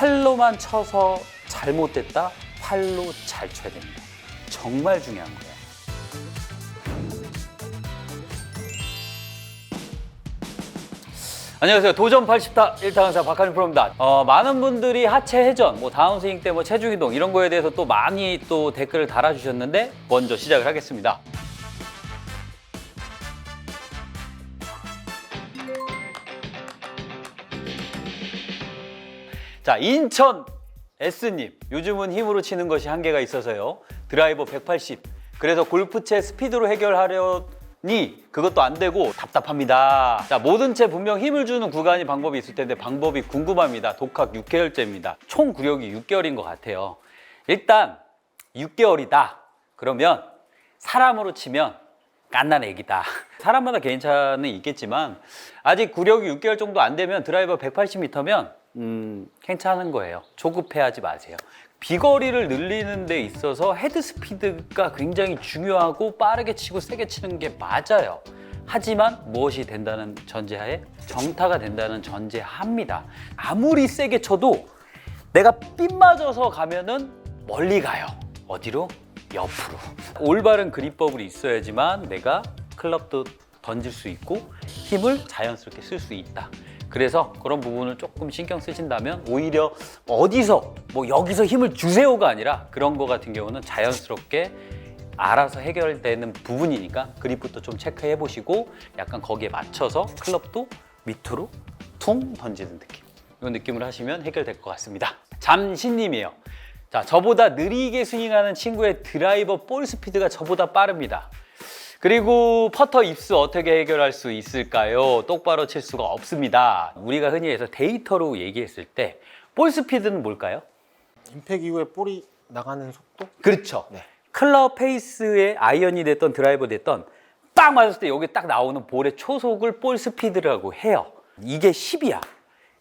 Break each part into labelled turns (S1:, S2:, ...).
S1: 팔로만 쳐서 잘못됐다, 팔로 잘 쳐야 됩니다. 정말 중요한 거예요. 안녕하세요. 도전 80타 1타 강사 박한일 프로입니다. 많은 분들이 하체 회전, 다운스윙 때 체중 이동 이런 거에 대해서 또 많이 또 댓글을 달아주셨는데 먼저 시작을 하겠습니다. 자, 인천 S님, 요즘은 힘으로 치는 것이 한계가 있어서요. 드라이버 180, 그래서 골프채 스피드로 해결하려니 그것도 안 되고 답답합니다. 자, 모든 채 분명 힘을 주는 구간이 방법이 있을 텐데 방법이 궁금합니다. 독학 6개월째입니다. 총 구력이 6개월인 것 같아요. 일단 6개월이다. 그러면 사람으로 치면 갓난 애기다. 사람마다 개인차는 있겠지만 아직 구력이 6개월 정도 안 되면 드라이버 180m면 괜찮은 거예요. 조급해하지 마세요. 비거리를 늘리는 데 있어서 헤드 스피드가 굉장히 중요하고 빠르게 치고 세게 치는 게 맞아요. 하지만 무엇이 된다는 전제하에 정타가 된다는 전제합니다. 아무리 세게 쳐도 내가 삔 맞아서 가면은 멀리 가요. 어디로? 옆으로. 올바른 그립법이 있어야지만 내가 클럽도 던질 수 있고 힘을 자연스럽게 쓸 수 있다. 그래서 그런 부분을 조금 신경 쓰신다면 오히려 어디서 여기서 힘을 주세요가 아니라 그런 거 같은 경우는 자연스럽게 알아서 해결되는 부분이니까 그립부터 좀 체크해 보시고 약간 거기에 맞춰서 클럽도 밑으로 퉁 던지는 느낌, 이런 느낌을 하시면 해결될 것 같습니다. 잠시님이에요. 자, 저보다 느리게 스윙하는 친구의 드라이버 볼 스피드가 저보다 빠릅니다. 그리고 퍼터 입수 어떻게 해결할 수 있을까요? 똑바로 칠 수가 없습니다. 우리가 흔히 해서 데이터로 얘기했을 때 볼 스피드는 뭘까요?
S2: 임팩 이후에 볼이 나가는 속도?
S1: 그렇죠.
S2: 네.
S1: 클럽 페이스의 아이언이 됐던 드라이버 됐던 딱 맞았을 때 여기 딱 나오는 볼의 초속을 볼 스피드라고 해요. 이게 10이야.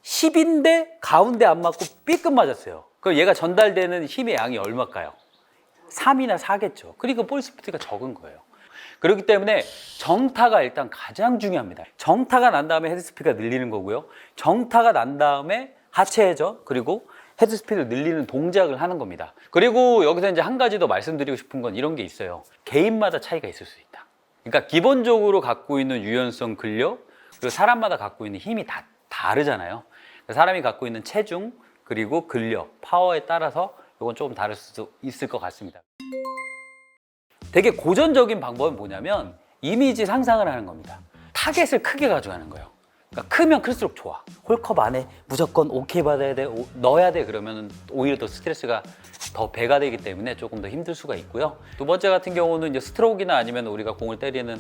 S1: 10인데 가운데 안 맞고 삐끗 맞았어요. 그럼 얘가 전달되는 힘의 양이 얼마일까요? 3이나 4겠죠. 그러니까 볼 스피드가 적은 거예요. 그렇기 때문에 정타가 일단 가장 중요합니다. 정타가 난 다음에 헤드스피드가 늘리는 거고요. 정타가 난 다음에 하체 회전 그리고 헤드스피드를 늘리는 동작을 하는 겁니다. 그리고 여기서 이제 한 가지 더 말씀드리고 싶은 건 이런 게 있어요. 개인마다 차이가 있을 수 있다. 그러니까 기본적으로 갖고 있는 유연성, 근력, 그리고 사람마다 갖고 있는 힘이 다 다르잖아요. 사람이 갖고 있는 체중, 그리고 근력, 파워에 따라서 이건 조금 다를 수도 있을 것 같습니다. 되게 고전적인 방법은 뭐냐면 이미지 상상을 하는 겁니다. 타겟을 크게 가져가는 거예요. 그러니까 크면 클수록 좋아. 홀컵 안에 무조건 오케이 받아야 돼, 넣어야 돼, 그러면 오히려 더 스트레스가 더 배가 되기 때문에 조금 더 힘들 수가 있고요. 두 번째 같은 경우는 이제 스트로크나 아니면 우리가 공을 때리는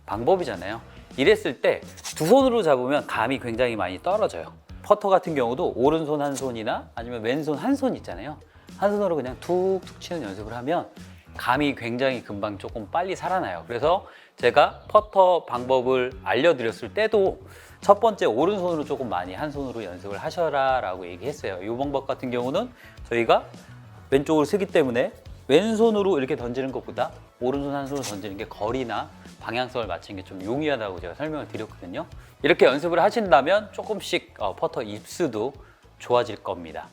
S1: 방법이잖아요. 이랬을 때 두 손으로 잡으면 감이 굉장히 많이 떨어져요. 퍼터 같은 경우도 오른손 한 손이나 아니면 왼손 한 손 있잖아요. 한 손으로 그냥 툭툭 치는 연습을 하면 감이 굉장히 금방 조금 빨리 살아나요. 그래서 제가 퍼터 방법을 알려드렸을 때도 첫 번째 오른손으로 조금 많이 한 손으로 연습을 하셔라 라고 얘기했어요. 이 방법 같은 경우는 저희가 왼쪽을 쓰기 때문에 왼손으로 이렇게 던지는 것보다 오른손 한 손으로 던지는 게 거리나 방향성을 맞추는 게 좀 용이하다고 제가 설명을 드렸거든요. 이렇게 연습을 하신다면 조금씩 퍼터 입수도 좋아질 겁니다.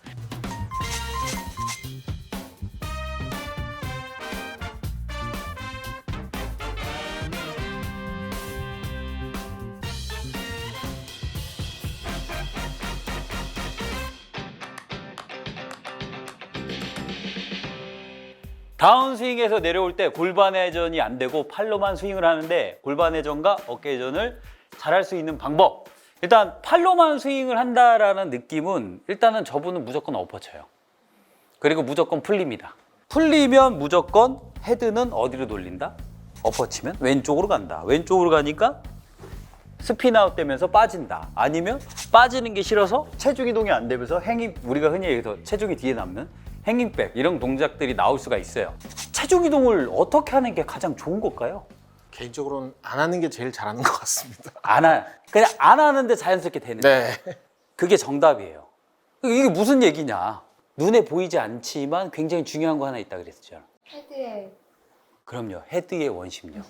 S1: 다운스윙에서 내려올 때 골반 회전이 안 되고 팔로만 스윙을 하는데 골반 회전과 어깨 회전을 잘할 수 있는 방법. 일단 팔로만 스윙을 한다라는 느낌은 일단은 저분은 무조건 엎어쳐요. 그리고 무조건 풀립니다. 풀리면 무조건 헤드는 어디로 돌린다? 엎어치면 왼쪽으로 간다. 왼쪽으로 가니까 스피나웃 되면서 빠진다. 아니면 빠지는 게 싫어서 체중 이동이 안 되면서 우리가 흔히 얘기해서 체중이 뒤에 남는 행잉백, 이런 동작들이 나올 수가 있어요. 체중 이동을 어떻게 하는 게 가장 좋은 걸까요?
S2: 개인적으로는 안 하는 게 제일 잘하는 것 같습니다.
S1: 그냥 안 하는데 자연스럽게 되는
S2: 네.
S1: 그게 정답이에요. 이게 무슨 얘기냐? 눈에 보이지 않지만 굉장히 중요한 거 하나 있다 그랬죠.
S3: 헤드에.
S1: 그럼요. 헤드의 원심력.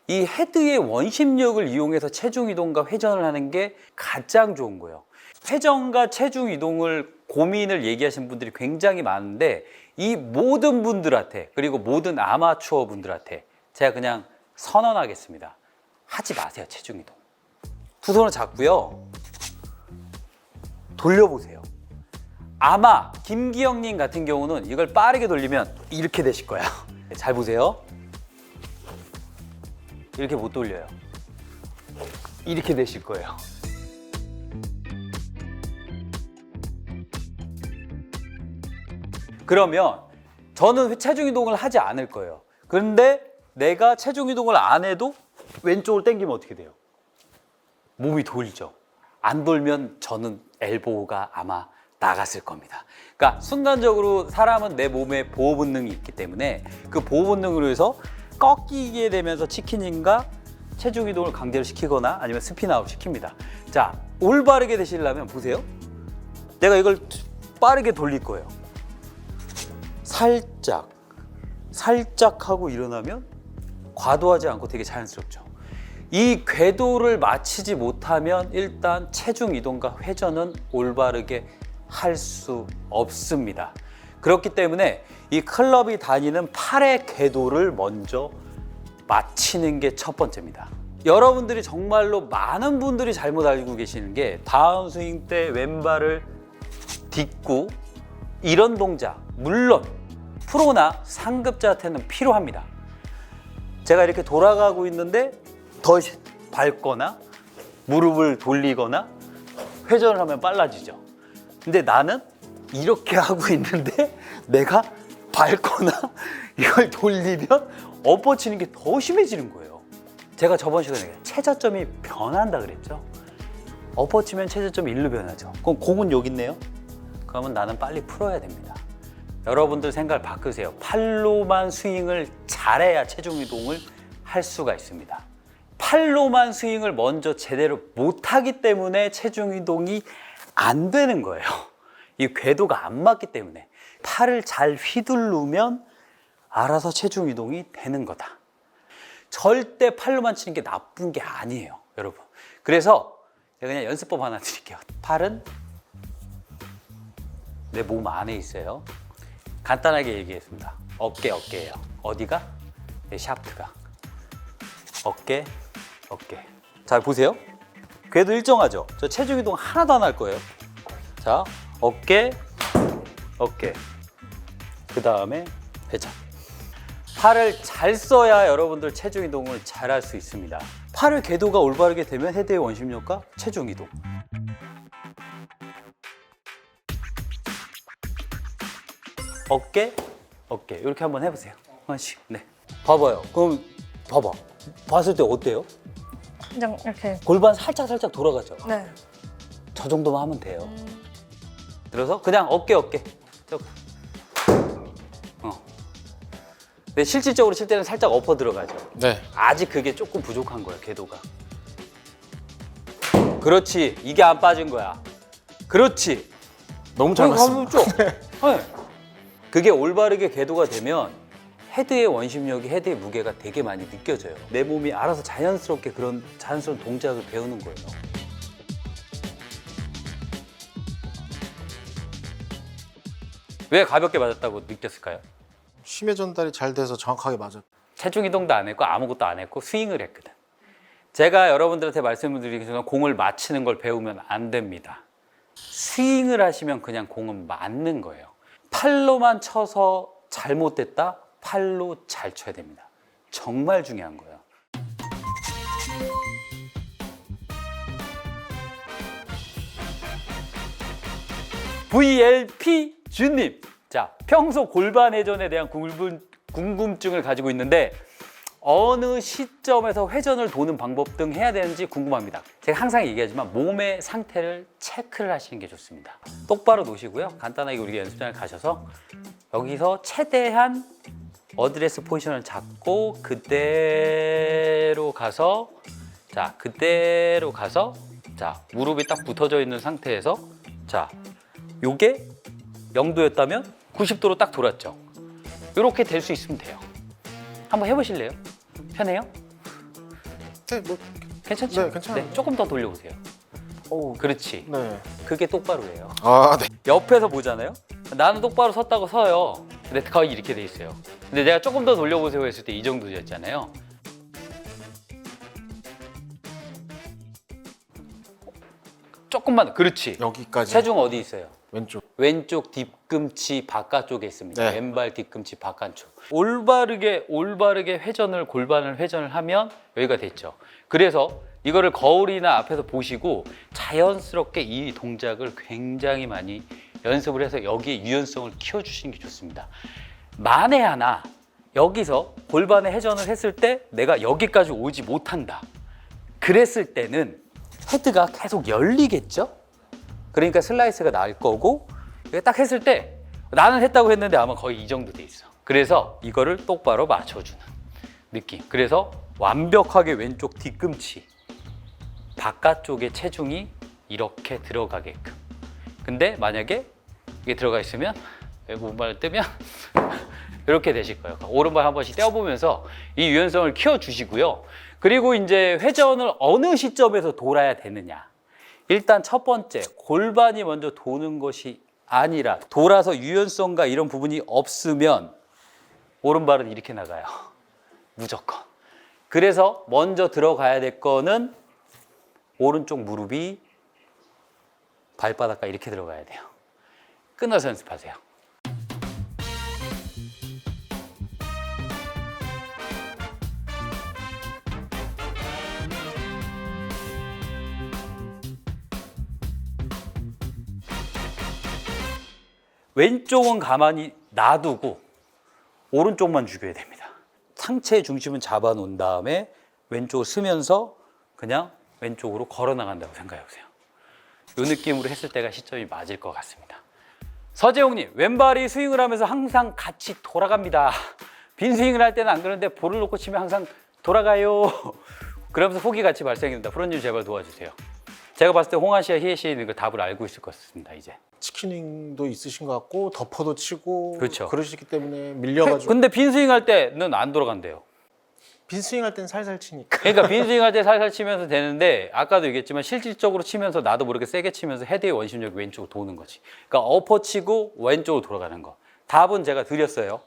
S1: 이 헤드의 원심력을 이용해서 체중 이동과 회전을 하는 게 가장 좋은 거예요. 회전과 체중 이동을 고민을 얘기하시는 분들이 굉장히 많은데 이 모든 분들한테 그리고 모든 아마추어 분들한테 제가 그냥 선언하겠습니다. 하지 마세요, 체중 이동. 두 손을 잡고요. 돌려보세요. 아마 김기영님 같은 경우는 이걸 빠르게 돌리면 이렇게 되실 거야. 잘 보세요. 이렇게 못 돌려요. 이렇게 되실 거예요. 그러면 저는 체중 이동을 하지 않을 거예요. 그런데 내가 체중 이동을 안 해도 왼쪽을 당기면 어떻게 돼요? 몸이 돌죠. 안 돌면 저는 엘보가 아마 나갔을 겁니다. 그러니까 순간적으로 사람은 내 몸에 보호 본능이 있기 때문에 그 보호 본능으로 해서 꺾이게 되면서 치킨인가 체중 이동을 강제로 시키거나 아니면 스피드아웃 시킵니다. 자, 올바르게 되시려면 보세요. 내가 이걸 빠르게 돌릴 거예요. 살짝 하고 일어나면 과도하지 않고 되게 자연스럽죠. 이 궤도를 맞추지 못하면 일단 체중 이동과 회전은 올바르게 할 수 없습니다. 그렇기 때문에 이 클럽이 다니는 팔의 궤도를 먼저 맞히는 게 첫 번째입니다. 여러분들이 정말로 많은 분들이 잘못 알고 계시는 게 다운스윙 때 왼발을 딛고 이런 동작, 물론 프로나 상급자한테는 필요합니다. 제가 이렇게 돌아가고 있는데 더 밟거나 무릎을 돌리거나 회전을 하면 빨라지죠. 근데 나는 이렇게 하고 있는데 내가 밟거나 이걸 돌리면 엎어치는 게 더 심해지는 거예요. 제가 저번 시간에 최저점이 변한다 그랬죠. 엎어치면 최저점이 1로 변하죠. 그럼 공은 여기 있네요. 그러면 나는 빨리 풀어야 됩니다. 여러분들 생각을 바꾸세요. 팔로만 스윙을 잘해야 체중 이동을 할 수가 있습니다. 팔로만 스윙을 먼저 제대로 못하기 때문에 체중 이동이 안 되는 거예요. 이 궤도가 안 맞기 때문에. 팔을 잘 휘두르면 알아서 체중 이동이 되는 거다. 절대 팔로만 치는 게 나쁜 게 아니에요, 여러분. 그래서 제가 그냥 연습법 하나 드릴게요. 팔은 내 몸 안에 있어요. 간단하게 얘기했습니다. 어깨예요. 어디가? 내 샤프트가. 어깨. 자, 보세요. 궤도 일정하죠? 저 체중 이동 하나도 안 할 거예요. 자, 어깨. 그 다음에 회전. 팔을 잘 써야 여러분들 체중 이동을 잘 할 수 있습니다. 팔의 궤도가 올바르게 되면 헤드의 원심력과 체중 이동. 어깨. 이렇게 한번 해보세요. 하나씩. 네. 봐봐요. 그럼 봐봐. 봤을 때 어때요?
S3: 그냥 이렇게.
S1: 골반 살짝 돌아가죠.
S3: 네.
S1: 저 정도만 하면 돼요. 들어서 그냥 어깨. 근데 실질적으로 칠 때는 살짝 엎어 들어가죠.
S2: 네.
S1: 아직 그게 조금 부족한 거예요, 궤도가. 그렇지. 이게 안 빠진 거야. 그렇지.
S2: 너무 잘 맞습니다.
S1: 네. 그게 올바르게 궤도가 되면 헤드의 원심력이 헤드의 무게가 되게 많이 느껴져요. 내 몸이 알아서 자연스럽게 그런 자연스러운 동작을 배우는 거예요. 왜 가볍게 맞았다고 느꼈을까요?
S2: 심해 전달이 잘 돼서 정확하게 맞았.
S1: 체중 이동도 안 했고 아무것도 안 했고 스윙을 했거든. 제가 여러분들한테 말씀을 드리기는 공을 맞히는 걸 배우면 안 됩니다. 스윙을 하시면 그냥 공은 맞는 거예요. 팔로만 쳐서 잘못됐다? 팔로 잘 쳐야 됩니다. 정말 중요한 거예요. VLP 주님, 자, 평소 골반 회전에 대한 궁금증을 가지고 있는데 어느 시점에서 회전을 도는 방법 등 해야 되는지 궁금합니다. 제가 항상 얘기하지만 몸의 상태를 체크를 하시는 게 좋습니다. 똑바로 놓으시고요. 간단하게 우리 연습장에 가셔서 여기서 최대한 어드레스 포지션을 잡고 그대로 가서 자, 무릎이 딱 붙어져 있는 상태에서 자, 요게 0도였다면 90도로 딱 돌았죠. 이렇게 될 수 있으면 돼요. 한번 해보실래요? 편해요?
S2: 네, 뭐
S1: 괜찮죠?
S2: 네, 괜찮아요.
S1: 조금 더 돌려보세요.
S2: 오,
S1: 그렇지.
S2: 네.
S1: 그게 똑바로예요.
S2: 아, 네.
S1: 옆에서 보잖아요. 나는 똑바로 섰다고 서요. 근데 거의 이렇게 돼 있어요. 근데 내가 조금 더 돌려보세요 했을 때 이 정도였잖아요. 조금만, 그렇지.
S2: 여기까지.
S1: 체중 어디 있어요?
S2: 왼쪽.
S1: 왼쪽 뒤꿈치 바깥쪽에 있습니다.
S2: 네.
S1: 왼발 뒤꿈치 바깥쪽. 올바르게 골반을 회전을 하면 여기가 됐죠. 그래서 이거를 거울이나 앞에서 보시고 자연스럽게 이 동작을 굉장히 많이 연습을 해서 여기에 유연성을 키워주시는 게 좋습니다. 만에 하나 여기서 골반의 회전을 했을 때 내가 여기까지 오지 못한다. 그랬을 때는 헤드가 계속 열리겠죠? 그러니까 슬라이스가 나을 거고, 이게 딱 했을 때 나는 했다고 했는데 아마 거의 이 정도 돼 있어. 그래서 이거를 똑바로 맞춰주는 느낌. 그래서 완벽하게 왼쪽 뒤꿈치 바깥쪽에 체중이 이렇게 들어가게끔. 근데 만약에 이게 들어가 있으면 오른발을 뜨면 이렇게 되실 거예요. 오른발 한 번씩 떼어보면서 이 유연성을 키워주시고요. 그리고 이제 회전을 어느 시점에서 돌아야 되느냐. 일단 첫 번째, 골반이 먼저 도는 것이 아니라 돌아서 유연성과 이런 부분이 없으면 오른발은 이렇게 나가요. 무조건. 그래서 먼저 들어가야 될 거는 오른쪽 무릎이 발바닥과 이렇게 들어가야 돼요. 끊어서 연습하세요. 왼쪽은 가만히 놔두고 오른쪽만 죽여야 됩니다. 상체의 중심은 잡아놓은 다음에 왼쪽을 쓰면서 그냥 왼쪽으로 걸어 나간다고 생각해 보세요. 이 느낌으로 했을 때가 시점이 맞을 것 같습니다. 서재용님, 왼발이 스윙을 하면서 항상 같이 돌아갑니다. 빈 스윙을 할 때는 안 그러는데 볼을 놓고 치면 항상 돌아가요. 그러면서 혹이 같이 발생합니다. 프로님 제발 도와주세요. 제가 봤을 때 홍한 씨와 희애 씨는 그 답을 알고 있을 것 같습니다. 이제.
S2: 치킨윙도 있으신 것 같고 덮어도 치고
S1: 그렇죠.
S2: 그러시기 때문에 밀려가지고
S1: 근데 빈 스윙 할 때는 안 돌아간대요.
S2: 빈스윙 할 땐 살살 치니까.
S1: 그러니까 빈 스윙 할 때 살살 치면서 되는데 아까도 얘기했지만 실질적으로 치면서 나도 모르게 세게 치면서 헤드의 원심력이 왼쪽으로 도는 거지. 그러니까 어퍼 치고 왼쪽으로 돌아가는 거. 답은 제가 드렸어요.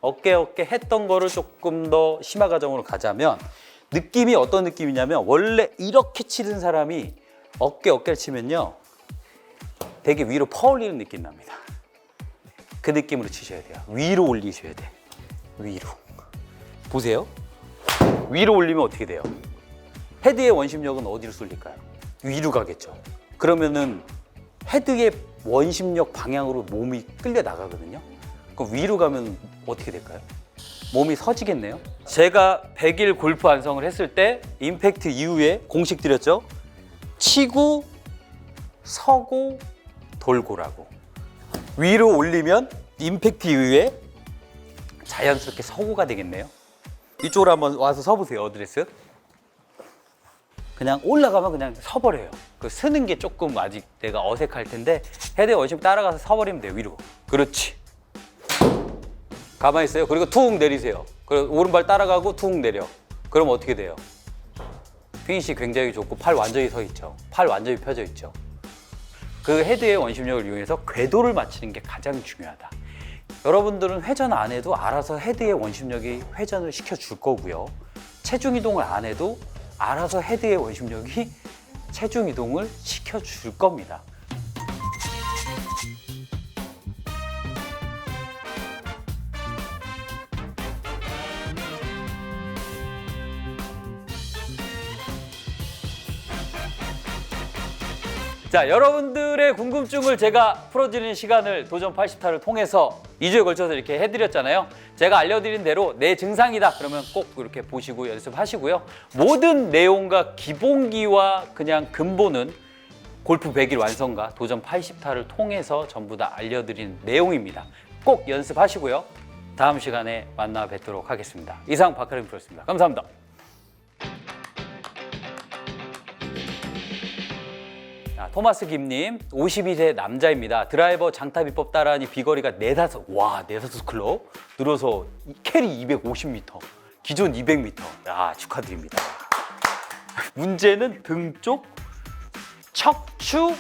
S1: 어깨 했던 거를 조금 더 심화 과정으로 가자면 느낌이 어떤 느낌이냐면 원래 이렇게 치는 사람이 어깨를 치면요 되게 위로 퍼올리는 느낌 납니다. 그 느낌으로 치셔야 돼요. 위로 올리셔야 돼. 위로. 보세요. 위로 올리면 어떻게 돼요? 헤드의 원심력은 어디로 쏠릴까요? 위로 가겠죠. 그러면은 헤드의 원심력 방향으로 몸이 끌려 나가거든요. 그럼 위로 가면 어떻게 될까요? 몸이 서지겠네요. 제가 100일 골프 완성을 했을 때 임팩트 이후에 공식 드렸죠. 치고 서고 돌고라고. 위로 올리면 임팩트 이후에 자연스럽게 서고가 되겠네요. 이쪽으로 한번 와서 서보세요. 어드레스. 그냥 올라가면 그냥 서버려요. 그 서는 게 조금 아직 내가 어색할 텐데 헤드의 원심 따라가서 서버리면 돼요. 위로. 그렇지. 가만히 있어요. 그리고 툭 내리세요. 그리고 오른발 따라가고 툭 내려. 그럼 어떻게 돼요? 피니시 굉장히 좋고 팔 완전히 서 있죠. 팔 완전히 펴져 있죠. 그 헤드의 원심력을 이용해서 궤도를 맞추는 게 가장 중요하다. 여러분들은 회전 안 해도 알아서 헤드의 원심력이 회전을 시켜줄 거고요. 체중 이동을 안 해도 알아서 헤드의 원심력이 체중 이동을 시켜줄 겁니다. 자, 여러분들의 궁금증을 제가 풀어드리는 시간을 도전 80타를 통해서 2주에 걸쳐서 이렇게 해드렸잖아요. 제가 알려드린 대로 내 증상이다 그러면 꼭 이렇게 보시고 연습하시고요. 모든 내용과 기본기와 그냥 근본은 골프 100일 완성과 도전 80타를 통해서 전부 다 알려드린 내용입니다. 꼭 연습하시고요. 다음 시간에 만나 뵙도록 하겠습니다. 이상 박하림 프로였습니다. 감사합니다. 토마스 김님, 52세 남자입니다. 드라이버 장타 비법 따라하니 비거리가 4-5 클럽 늘어서 캐리 250m, 기존 200m. 야, 축하드립니다. 문제는 등 쪽, 척추,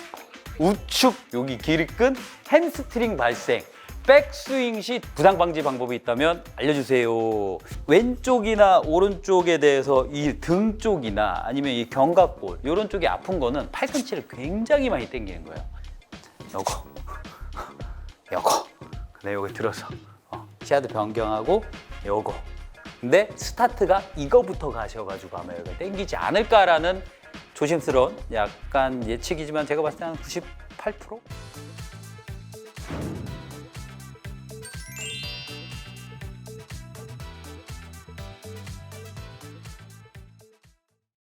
S1: 우측 여기 기립근, 햄스트링 발생. 백스윙 시 부상 방지 방법이 있다면 알려주세요. 왼쪽이나 오른쪽에 대해서 이 등 쪽이나 아니면 이 견갑골 이런 쪽이 아픈 거는 팔꿈치를 굉장히 많이 당기는 거예요. 요거 근데 요거 들어서 시야도 변경하고 요거. 근데 스타트가 이거부터 가셔가지고 아마 여기가 당기지 않을까라는 조심스러운 약간 예측이지만 제가 봤을 때 한 98%?